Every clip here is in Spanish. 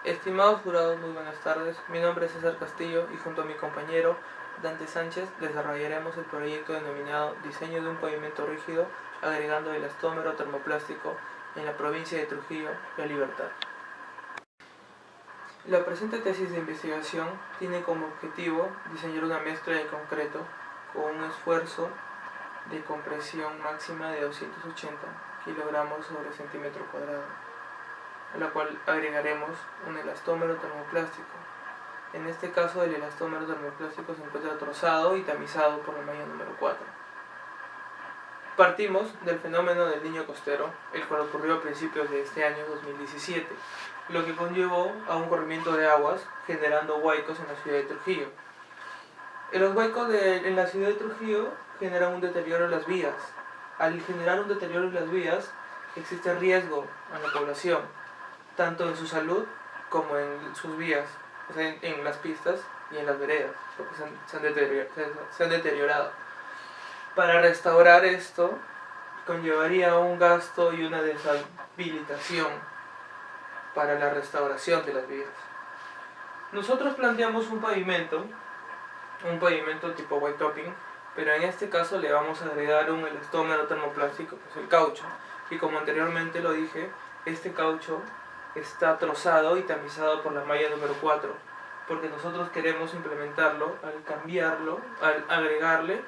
Estimados jurados, muy buenas tardes. Mi nombre es César Castillo y junto a mi compañero Dante Sánchez desarrollaremos el proyecto denominado Diseño de un pavimento rígido agregando elastómero termoplástico en la provincia de Trujillo, La Libertad. La presente tesis de investigación tiene como objetivo diseñar una mezcla de concreto con un esfuerzo de compresión máxima de 280 kilogramos sobre centímetro cuadrado, a la cual agregaremos un elastómero termoplástico. En este caso, el elastómero termoplástico se encuentra trozado y tamizado por la malla número 4. Partimos del fenómeno del niño costero, el cual ocurrió a principios de este año 2017, lo que conllevó a un corrimiento de aguas generando huaicos en la ciudad de Trujillo. Los huaicos en la ciudad de Trujillo generan un deterioro en las vías. Al generar un deterioro en las vías, existe riesgo a la población, tanto en su salud como en sus vías, o sea, en las pistas y en las veredas, porque se han deteriorado. Para restaurar esto, conllevaría un gasto y una deshabilitación para la restauración de las vías. Nosotros planteamos un pavimento tipo white topping, pero en este caso le vamos a agregar un elastómero termoplástico, que es el caucho, y como anteriormente lo dije, este caucho está trozado y tamizado por la malla número 4, porque nosotros queremos implementarlo al agregarle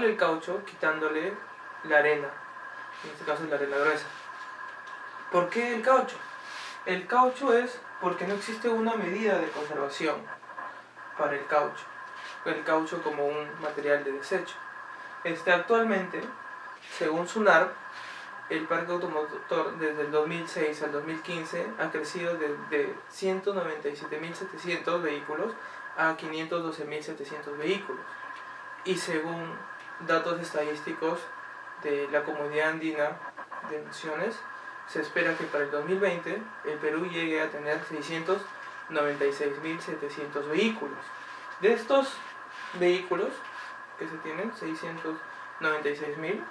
el caucho, quitándole la arena, en este caso es la arena gruesa. ¿Por qué el caucho? El caucho es porque no existe una medida de conservación para el caucho como un material de desecho. Actualmente, según SUNAR, el parque automotor desde el 2006 al 2015 ha crecido de 197.700 vehículos a 512.700 vehículos. Y según datos estadísticos de la Comunidad Andina de Naciones, se espera que para el 2020 el Perú llegue a tener 696.700 vehículos. De estos vehículos que se tienen, 696.000,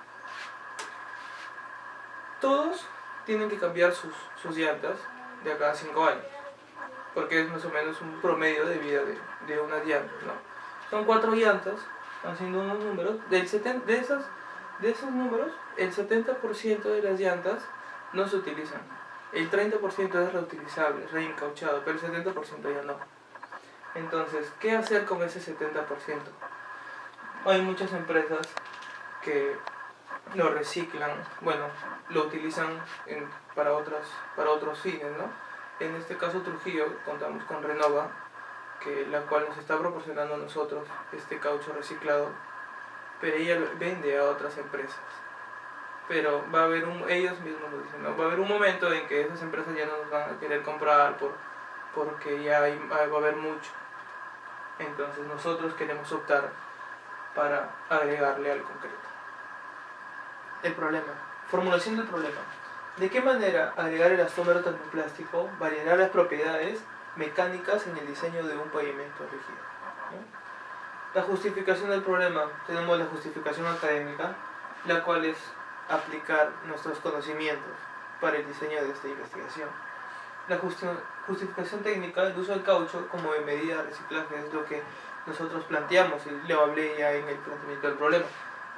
todos tienen que cambiar sus llantas de a cada 5 años, porque es más o menos un promedio de vida de unas llantas, ¿no? Son 4 llantas, haciendo unos números, de esos números, el 70% de las llantas no se utilizan, el 30% es reutilizable, reencauchado, pero el 70% ya no. Entonces, ¿qué hacer con ese 70%? Hay muchas empresas que lo reciclan, lo utilizan para otros fines, ¿no? En este caso Trujillo contamos con Renova, la cual nos está proporcionando a nosotros este caucho reciclado, pero ella lo vende a otras empresas. Pero ellos mismos lo dicen, ¿no? Va a haber un momento en que esas empresas ya no nos van a querer comprar porque ya va a haber mucho. Entonces nosotros queremos optar para agregarle al concreto. El problema. Formulación del problema. ¿De qué manera agregar el elastómero termoplástico variará las propiedades mecánicas en el diseño de un pavimento rígido? La justificación del problema. Tenemos la justificación académica, la cual es aplicar nuestros conocimientos para el diseño de esta investigación. La justificación técnica, el uso del caucho como medida de reciclaje, es lo que nosotros planteamos y le hablé ya en el planteamiento del problema.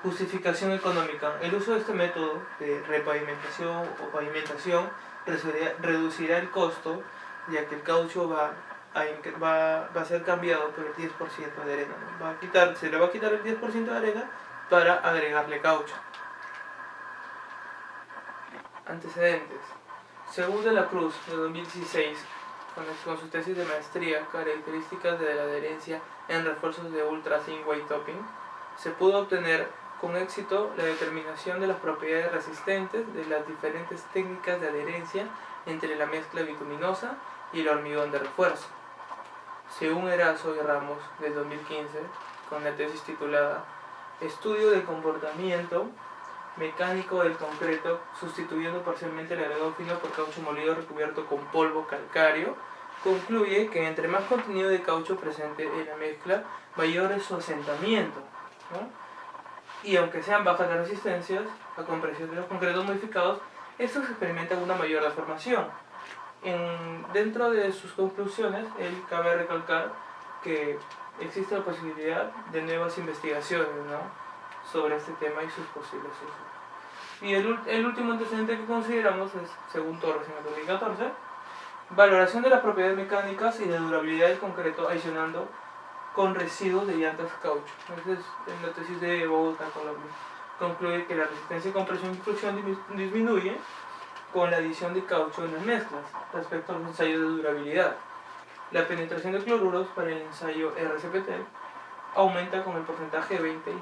Justificación económica. El uso de este método de repavimentación o pavimentación reducirá el costo, ya que el caucho va a ser cambiado por el 10% de arena. Se le va a quitar el 10% de arena para agregarle caucho. Antecedentes. Según De la Cruz, de 2016, con su tesis de maestría, características de la adherencia en refuerzos de ultra thin white topping, se pudo obtener con éxito la determinación de las propiedades resistentes de las diferentes técnicas de adherencia entre la mezcla bituminosa y el hormigón de refuerzo. Según Erazo y Ramos, de 2015, con la tesis titulada Estudio del comportamiento mecánico del concreto sustituyendo parcialmente el agregado fino por caucho molido recubierto con polvo calcáreo, concluye que entre más contenido de caucho presente en la mezcla, mayor es su asentamiento, ¿no? Y aunque sean bajas las resistencias a compresión de los concretos modificados, estos experimentan una mayor deformación. Dentro de sus conclusiones, él cabe recalcar que existe la posibilidad de nuevas investigaciones, ¿no?, sobre este tema y sus posibles usos. Y el último antecedente que consideramos es, según Torres en el 2014, valoración de las propiedades mecánicas y de durabilidad del concreto adicionando con residuos de llantas caucho. Esta es la tesis de Bogotá, Colombia. Concluye que la resistencia, compresión y fluxión disminuye con la adición de caucho en las mezclas respecto a los ensayos de durabilidad. La penetración de cloruros para el ensayo RCPT aumenta con el porcentaje de 20 y 30%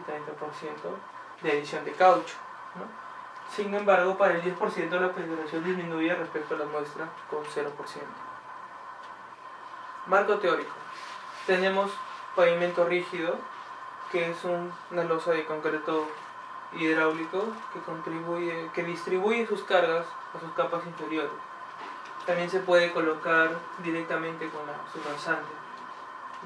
de adición de caucho, ¿no? Sin embargo, para el 10% la penetración disminuye respecto a la muestra con 0%. Marco teórico. Tenemos pavimento rígido, que es una losa de concreto hidráulico que distribuye sus cargas a sus capas inferiores. También se puede colocar directamente con la subrasante.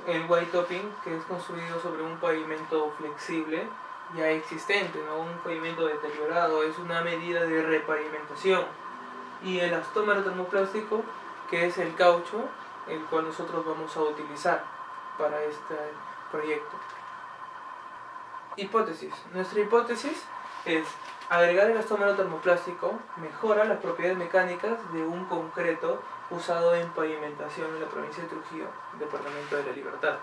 El white topping, que es construido sobre un pavimento flexible ya existente, no un pavimento deteriorado, es una medida de repavimentación. Y el elastómero termoplástico, que es el caucho, el cual nosotros vamos a utilizar para este proyecto. Hipótesis. Nuestra hipótesis es: agregar el elastómero termoplástico mejora las propiedades mecánicas de un concreto usado en pavimentación en la provincia de Trujillo, departamento de La Libertad.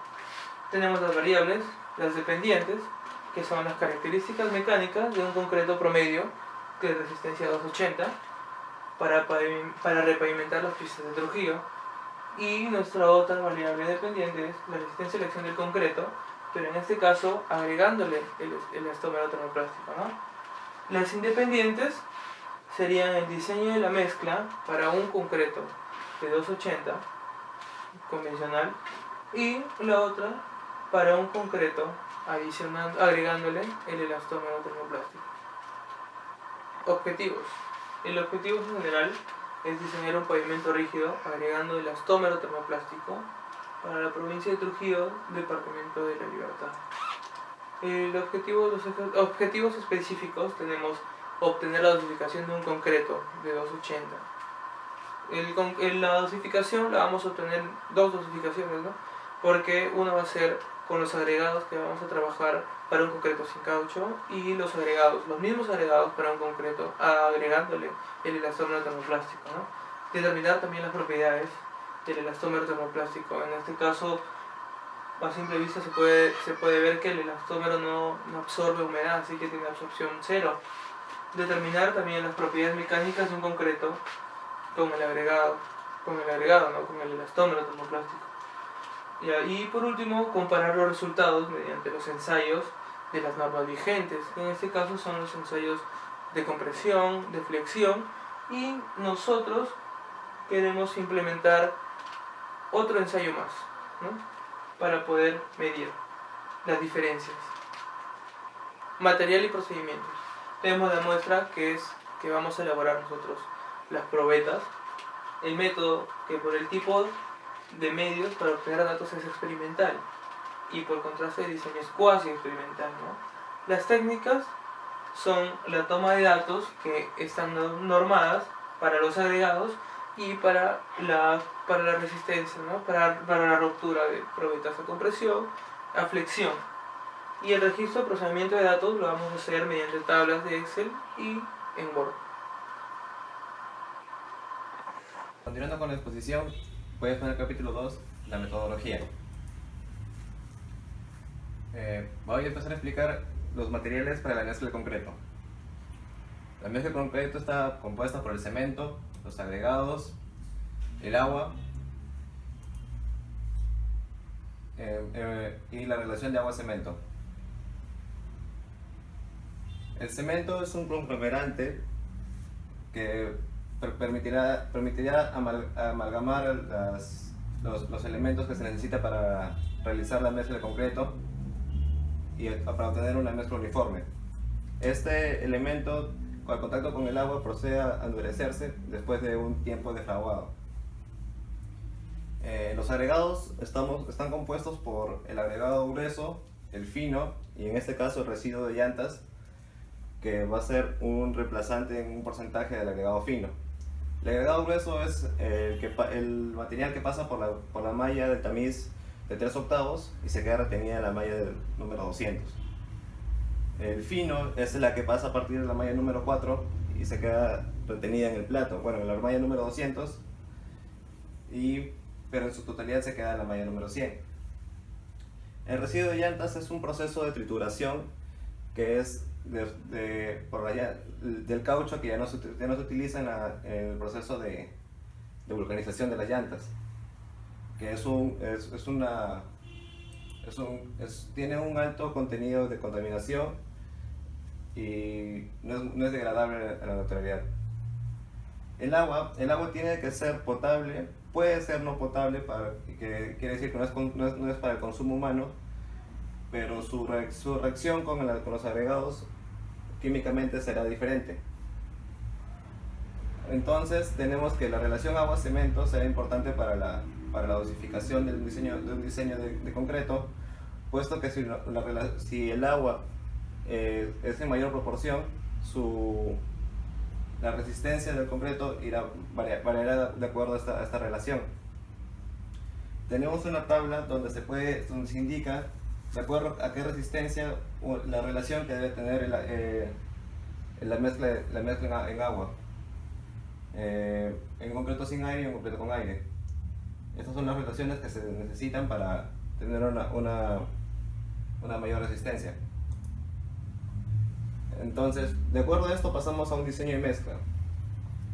Tenemos las variables, las dependientes, que son las características mecánicas de un concreto promedio de resistencia 280 para repavimentar las pistas de Trujillo. Y nuestra otra variable dependiente es la resistencia a la acción del concreto, pero en este caso agregándole el elastómero termoplástico, ¿no? Las independientes serían el diseño de la mezcla para un concreto de 280 convencional y la otra para un concreto agregándole el elastómero termoplástico. Objetivos. El objetivo general es diseñar un pavimento rígido agregando el elastómero termoplástico para la provincia de Trujillo, departamento de La Libertad. Los objetivos específicos tenemos: obtener la dosificación de un concreto de 280. La dosificación la vamos a obtener dos dosificaciones, ¿no? Porque una va a ser con los agregados que vamos a trabajar para un concreto sin caucho y los mismos agregados para un concreto agregándole el elastómero termoplástico, ¿no? Determinar también las propiedades del elastómero termoplástico. En este caso, a simple vista se puede ver que el elastómero no absorbe humedad, así que tiene absorción cero. Determinar también las propiedades mecánicas de un concreto con el agregado, ¿no?, con el elastómero termoplástico. Y por último, comparar los resultados mediante los ensayos de las normas vigentes. En este caso son los ensayos de compresión, de flexión, y nosotros queremos implementar otro ensayo más, ¿no?, para poder medir las diferencias. Material y procedimientos. Tenemos la muestra que vamos a elaborar nosotros las probetas. El método, que por el tipo de medios para obtener datos es experimental, y por contraste el diseño es cuasi experimental, ¿no? Las técnicas son la toma de datos que están normadas para los agregados y para la resistencia, ¿no?, para la ruptura de probetas a compresión, a flexión. Y el registro de procesamiento de datos lo vamos a hacer mediante tablas de Excel y en Word. Continuando con la exposición, puedes poner el capítulo 2, la metodología. Voy a empezar a explicar los materiales para la mezcla de concreto. La mezcla de concreto está compuesta por el cemento, los agregados, el agua y la relación de agua-cemento. El cemento es un conglomerante que permitirá amalgamar los elementos que se necesita para realizar la mezcla de concreto y para obtener una mezcla uniforme. Este elemento, al contacto con el agua, procede a endurecerse después de un tiempo de fraguado. Los agregados están compuestos por el agregado grueso, el fino y en este caso el residuo de llantas, que va a ser un reemplazante en un porcentaje del agregado fino. El agregado grueso es el material que pasa por la malla del tamiz de 3/8 y se queda retenida en la malla del número 200. El fino es la que pasa a partir de la malla número 4 y se queda retenida en el plato, bueno, en la malla número 200, pero en su totalidad se queda en la malla número 100. El residuo de llantas es un proceso de trituración que es del caucho que ya no se utiliza en el proceso de vulcanización de las llantas, que tiene un alto contenido de contaminación y no es degradable a la naturaleza. El agua tiene que ser potable, puede ser no potable, que quiere decir que no es para el consumo humano, pero su reacción con los agregados químicamente será diferente. Entonces tenemos que la relación agua-cemento será importante para la dosificación de un diseño de concreto, puesto que si el agua es en mayor proporción, la resistencia del concreto variará de acuerdo a esta relación. Tenemos una tabla donde se indica de acuerdo a qué resistencia la relación que debe tener la mezcla en agua, en concreto sin aire y en concreto con aire. Estas son las relaciones que se necesitan para tener una mayor resistencia. Entonces, de acuerdo a esto pasamos a un diseño de mezcla.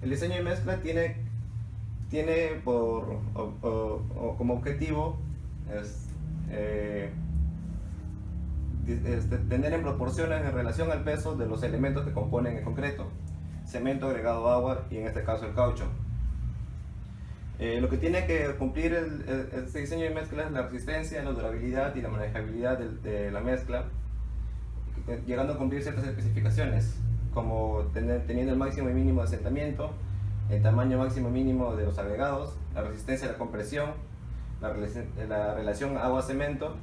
El diseño de mezcla tiene como objetivo tener en proporciones en relación al peso de los elementos que componen el concreto, cemento agregado agua y en este caso el caucho. Lo que tiene que cumplir este diseño de mezcla es la resistencia, la durabilidad y la manejabilidad de la mezcla, llegando a cumplir ciertas especificaciones, como teniendo el máximo y mínimo de asentamiento, el tamaño máximo y mínimo de los agregados, la resistencia a la compresión, la relación agua-cemento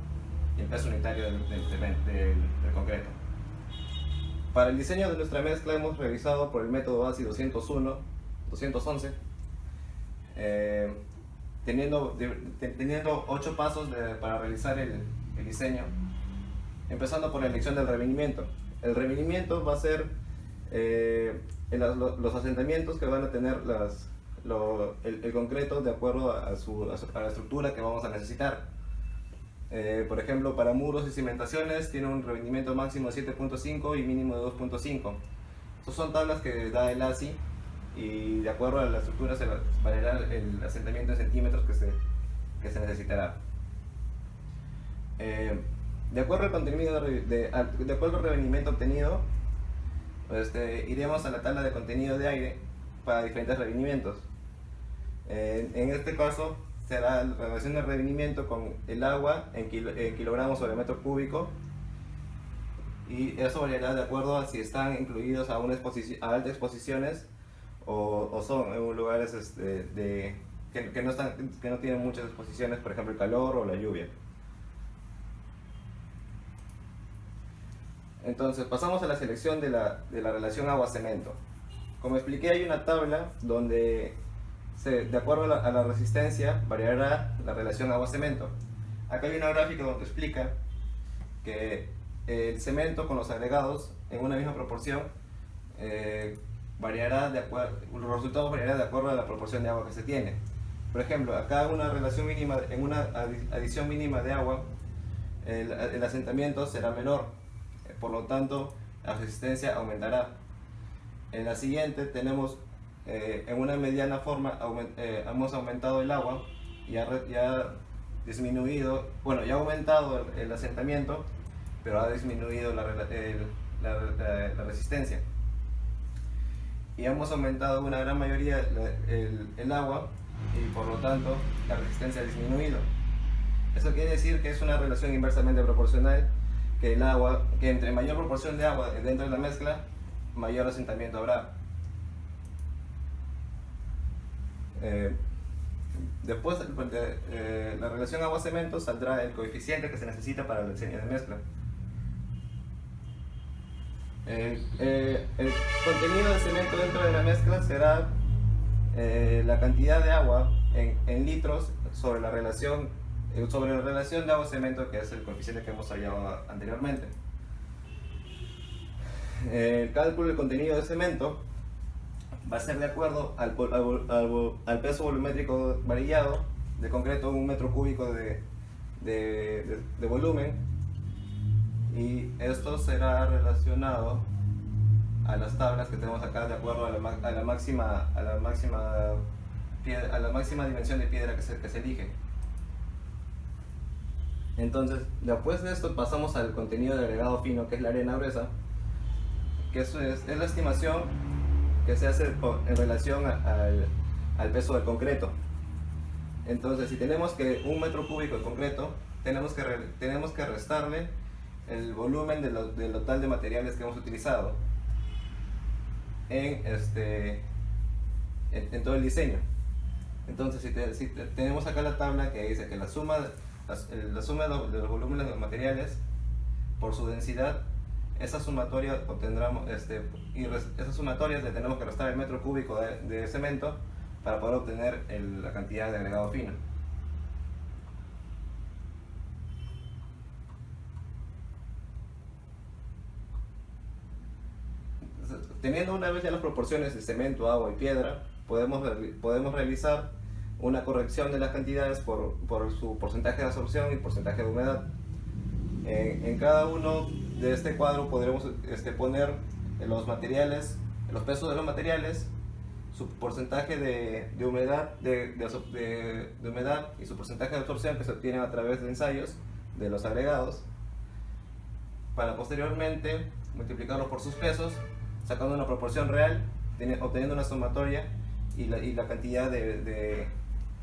y el peso unitario del concreto. Para el diseño de nuestra mezcla hemos revisado por el método ASI 211, teniendo 8 pasos para realizar el diseño, empezando por la elección del revenimiento. El revenimiento va a ser los asentamientos que van a tener el concreto de acuerdo a la estructura que vamos a necesitar. Por ejemplo, para muros y cimentaciones tiene un revenimiento máximo de 7.5 y mínimo de 2.5. Estas son tablas que da el ASI y de acuerdo a la estructura se variará el asentamiento en centímetros que se necesitará. De acuerdo al contenido de acuerdo al revenimiento obtenido, iremos a la tabla de contenido de aire para diferentes revenimientos. En este caso será la relación de revenimiento con el agua en kilogramos sobre metro cúbico, y eso variará de acuerdo a si están incluidos a altas exposiciones o son en lugares que no tienen muchas exposiciones, por ejemplo el calor o la lluvia. Entonces pasamos a la selección de la relación agua-cemento. Como expliqué, hay una tabla donde de acuerdo a la resistencia variará la relación agua-cemento. Acá hay una gráfica donde explica que el cemento con los agregados en una misma proporción los resultados variarán de acuerdo a la proporción de agua que se tiene. Por ejemplo, acá en una adición mínima de agua, el asentamiento será menor, por lo tanto la resistencia aumentará. En la siguiente tenemos en una mediana forma hemos aumentado el agua y ya disminuido, bueno, ya ha aumentado el asentamiento, pero ha disminuido la resistencia, y hemos aumentado una gran mayoría el agua y por lo tanto la resistencia ha disminuido. Eso quiere decir que es una relación inversamente proporcional, que entre mayor proporción de agua dentro de la mezcla, mayor asentamiento habrá. Después de la relación agua-cemento saldrá el coeficiente que se necesita para el diseño de mezcla. El contenido de cemento dentro de la mezcla será la cantidad de agua en litros sobre la relación de agua-cemento, que es el coeficiente que hemos hallado anteriormente. El cálculo del contenido de cemento va a ser de acuerdo al peso volumétrico varillado de concreto en un metro cúbico de volumen, y esto será relacionado a las tablas que tenemos acá de acuerdo a la máxima dimensión de piedra que se elige. Entonces, después de esto pasamos al contenido del agregado fino, que es la arena gruesa, que eso es la estimación que se hace en relación al peso del concreto. Entonces, si tenemos que un metro cúbico de concreto, tenemos que restarle el volumen del total de materiales que hemos utilizado en todo el diseño. Entonces, si tenemos acá la tabla que dice que la suma de los volúmenes de los materiales por su densidad, esa sumatoria obtendremos, y esas sumatorias le tenemos que restar el metro cúbico de cemento para poder obtener la cantidad de agregado fino. Teniendo una vez ya las proporciones de cemento, agua y piedra, podemos realizar una corrección de las cantidades por su porcentaje de absorción y porcentaje de humedad. En cada uno de este cuadro podremos poner los materiales, los pesos de los materiales, su porcentaje de humedad, de humedad y su porcentaje de absorción, que se obtienen a través de ensayos de los agregados, para posteriormente multiplicarlos por sus pesos, sacando una proporción real, obteniendo una sumatoria y la cantidad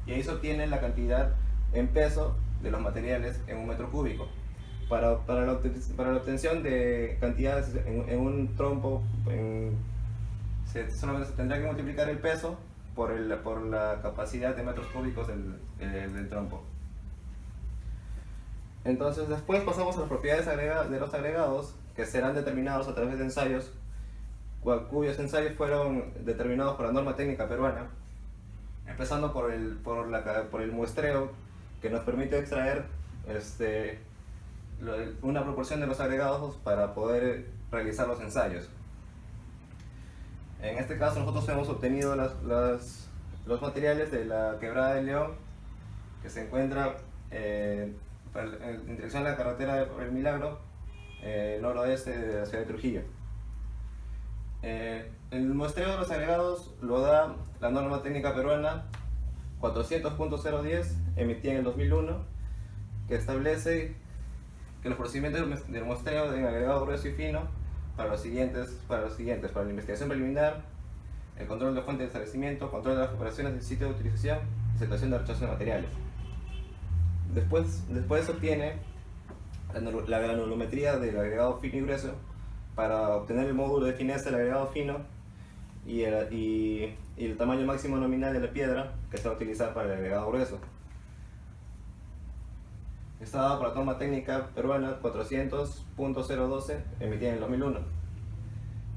y ahí se obtiene la cantidad en peso de los materiales en un metro cúbico. Para la obtención de cantidades en un trompo, solamente se tendrá que multiplicar el peso por la capacidad de metros cúbicos del trompo. Entonces, después pasamos a las propiedades de los agregados, que serán determinados a través de ensayos, cuyos ensayos fueron determinados por la norma técnica peruana, empezando por el muestreo, que nos permite extraer una proporción de los agregados para poder realizar los ensayos. En este caso nosotros hemos obtenido los materiales de la Quebrada del León, que se encuentra en dirección a la carretera del Milagro, noroeste de la ciudad de Trujillo. El muestreo de los agregados lo da la norma técnica peruana 400.010, emitida en el 2001, que establece que los procedimientos del muestreo de agregado grueso y fino para la investigación preliminar, el control de fuente de establecimiento, control de las operaciones del sitio de utilización y aceptación de rechazo de materiales. Después se obtiene la granulometría del agregado fino y grueso para obtener el módulo de fineza del agregado fino y el tamaño máximo nominal de la piedra que se va a utilizar para el agregado grueso. Está dado por la norma técnica peruana 400.012, emitida en el 2001.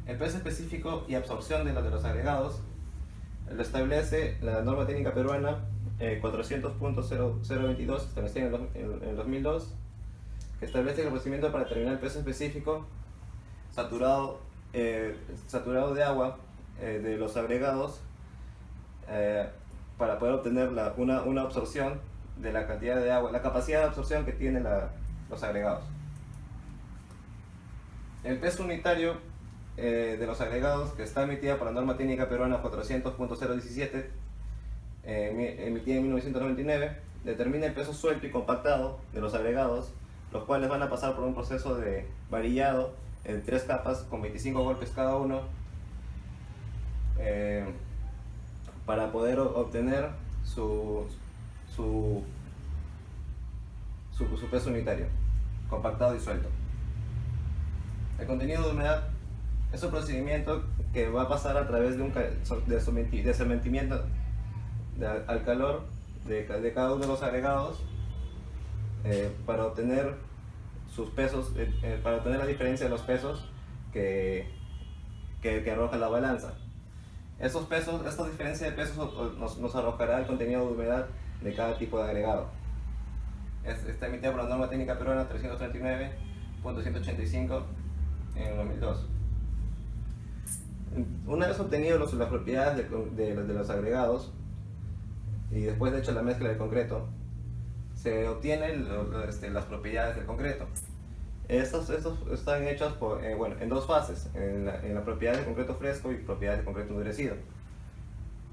El peso específico y absorción de los agregados lo establece la norma técnica peruana 400.022, establecida en el 2002, que establece el procedimiento para determinar el peso específico saturado de agua de los agregados, para poder obtener una absorción de la cantidad de agua, la capacidad de absorción que tienen los agregados. El peso unitario de los agregados, que está emitida por la norma técnica peruana 400.017, emitida en 1999, determina el peso suelto y compactado de los agregados, los cuales van a pasar por un proceso de varillado en 3 capas con 25 golpes cada uno, para poder obtener su peso unitario, compactado y suelto. El contenido de humedad es un procedimiento que va a pasar a través de sometimiento al calor de cada uno de los agregados, para obtener sus pesos, para obtener la diferencia de los pesos que arroja la balanza. Esta diferencia de pesos nos arrojará el contenido de humedad de cada tipo de agregado. Está emitida por la norma técnica peruana 339.185 en 2002. Una vez obtenido las propiedades de los agregados y después de hecho la mezcla del concreto, se obtienen las propiedades del concreto. Estos están hechos en dos fases, en la propiedad del concreto fresco y propiedad del concreto endurecido.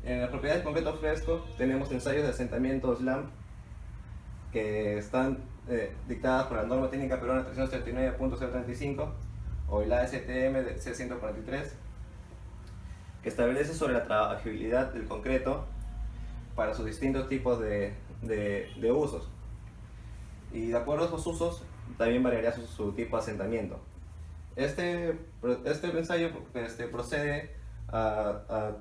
En la propiedad del concreto fresco tenemos ensayos de asentamiento SLAM que están dictadas por la norma técnica peruana 339.035 o el ASTM de C143, que establece sobre la trabajabilidad del concreto para sus distintos tipos de usos. Y de acuerdo a esos usos, también variaría su tipo de asentamiento. Este ensayo procede a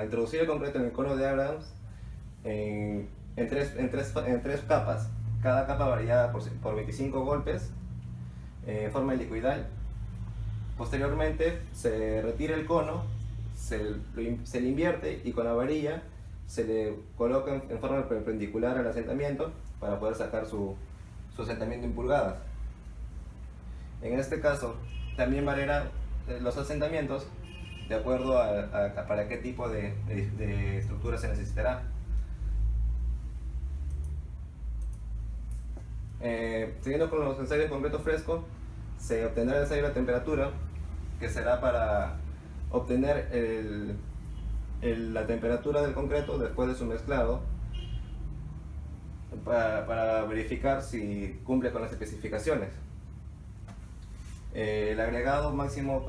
introducir el concreto en el cono de Abrams en tres capas. Cada capa variada por 25 golpes en forma helicoidal. Posteriormente se retira el cono, se le invierte y con la varilla se le coloca en forma perpendicular al asentamiento para poder sacar su asentamiento en pulgadas. En este caso también variará los asentamientos de acuerdo para qué tipo de estructura se necesitará. Siguiendo con los ensayos de concreto fresco, se obtendrá el ensayo de la temperatura, que será para obtener la temperatura del concreto después de su mezclado, para verificar si cumple con las especificaciones. El agregado máximo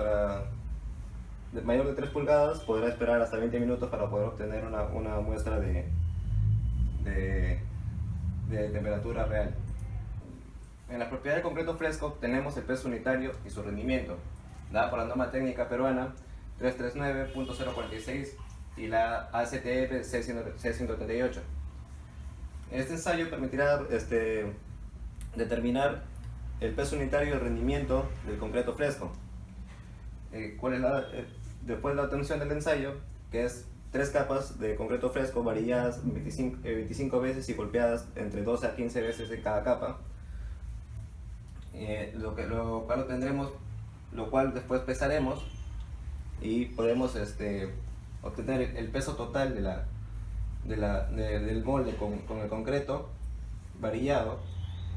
mayor de 3 pulgadas podrá esperar hasta 20 minutos para poder obtener una muestra de temperatura real. En la propiedad del concreto fresco tenemos el peso unitario y su rendimiento, dada por la norma técnica peruana 339.046 y la ASTM C138. Este ensayo permitirá determinar el peso unitario y el rendimiento del concreto fresco. Después de la obtención del ensayo, que es 3 capas de concreto fresco variadas 25 veces y golpeadas entre 12 a 15 veces en cada capa, lo cual obtendremos, lo cual después pesaremos y podemos obtener el peso total del molde con el concreto varillado,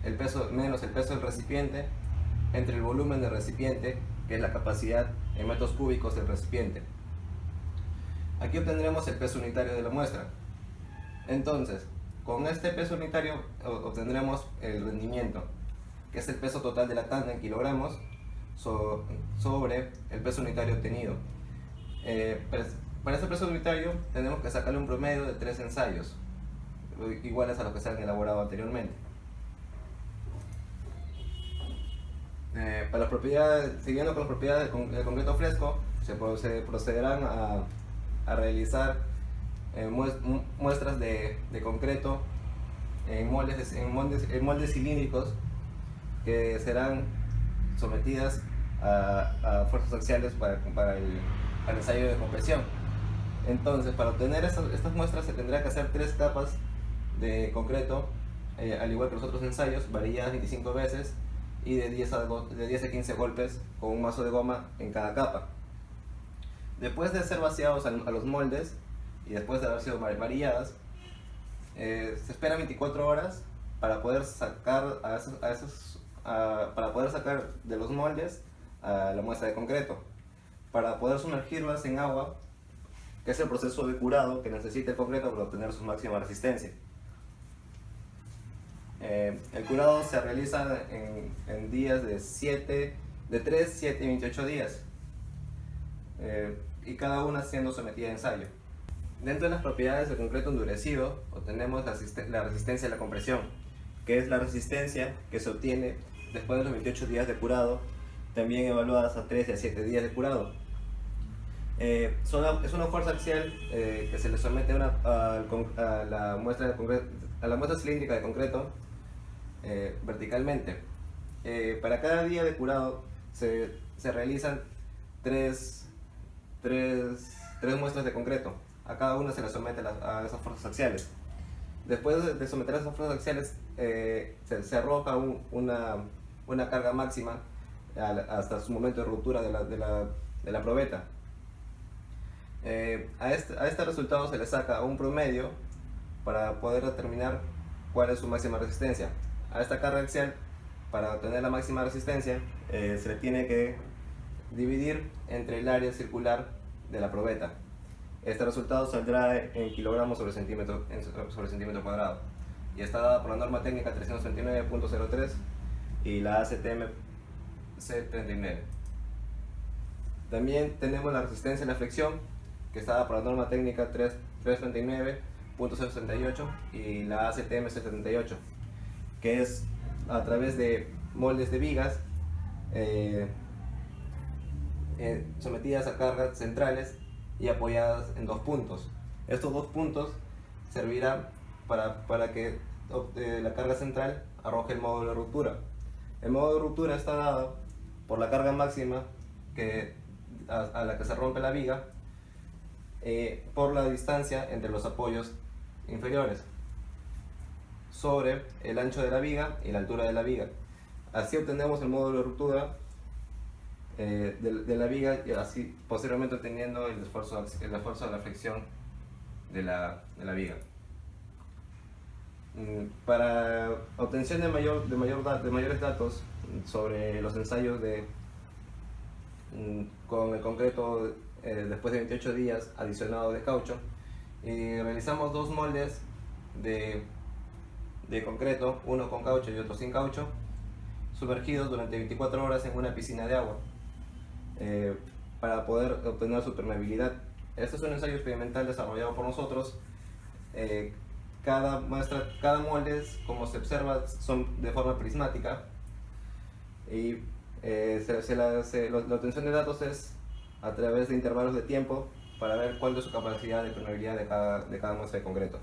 el peso menos el peso del recipiente, entre el volumen del recipiente, que es la capacidad en metros cúbicos del recipiente. Aquí obtendremos el peso unitario de la muestra. Entonces, con este peso unitario obtendremos el rendimiento, que es el peso total de la tanda en kilogramos sobre el peso unitario obtenido. Para este peso unitario tenemos que sacarle un promedio de 3 ensayos, iguales a los que se han elaborado anteriormente. Siguiendo con las propiedades del concreto fresco, se procederán a realizar muestras de concreto en moldes cilíndricos que serán sometidas a fuerzas axiales al ensayo de compresión. Entonces, para obtener estas muestras se tendrá que hacer 3 capas de concreto, al igual que los otros ensayos, variadas 25 veces y de 10 a 15 golpes con un mazo de goma en cada capa. Después de ser vaciados a los moldes y después de haber sido variadas, se esperan 24 horas para poder sacar de los moldes a la muestra de concreto, para poder sumergirlas en agua, que es el proceso de curado que necesita el concreto para obtener su máxima resistencia. El curado se realiza en días de 3, 7 y 28 días, y cada una siendo sometida a ensayo. Dentro de las propiedades del concreto endurecido obtenemos la resistencia a la compresión, que es la resistencia que se obtiene después de los 28 días de curado, también evaluadas a 3 y a 7 días de curado. Es una fuerza axial que se le somete a la muestra cilíndrica de concreto verticalmente. Para cada día de curado se realizan tres 3 muestras de concreto. A cada una se le somete a esas fuerzas axiales. Después de someter a esas fuerzas axiales, se arroja una carga máxima hasta su momento de ruptura de la probeta. A este resultado se le saca un promedio para poder determinar cuál es su máxima resistencia. A esta carga axial, para obtener la máxima resistencia, se le tiene que dividir entre el área circular de la probeta. Este resultado saldrá en kilogramos sobre centímetro cuadrado y está dada por la norma técnica 329.03 y la ACTM C39. También tenemos la resistencia a la flexión, que está dada por la norma técnica 339.068 y la ACTM C78, que es a través de moldes de vigas sometidas a cargas centrales y apoyadas en 2 puntos. Estos 2 puntos servirán para que la carga central arroje el módulo de ruptura. El módulo de ruptura está dado por la carga máxima a la que se rompe la viga por la distancia entre los apoyos inferiores sobre el ancho de la viga y la altura de la viga. Así obtenemos el módulo de ruptura de la viga y así posteriormente obteniendo el esfuerzo de la flexión de la viga. Para obtención de mayores datos sobre los ensayos con el concreto después de 28 días adicionado de caucho, realizamos 2 moldes de concreto, uno con caucho y otro sin caucho, sumergidos durante 24 horas en una piscina de agua para poder obtener su permeabilidad. Este es un ensayo experimental desarrollado por nosotros. Cada molde, como se observa, son de forma prismática y la obtención de datos es a través de intervalos de tiempo para ver cuál es su capacidad de permeabilidad de cada muestra de concreto.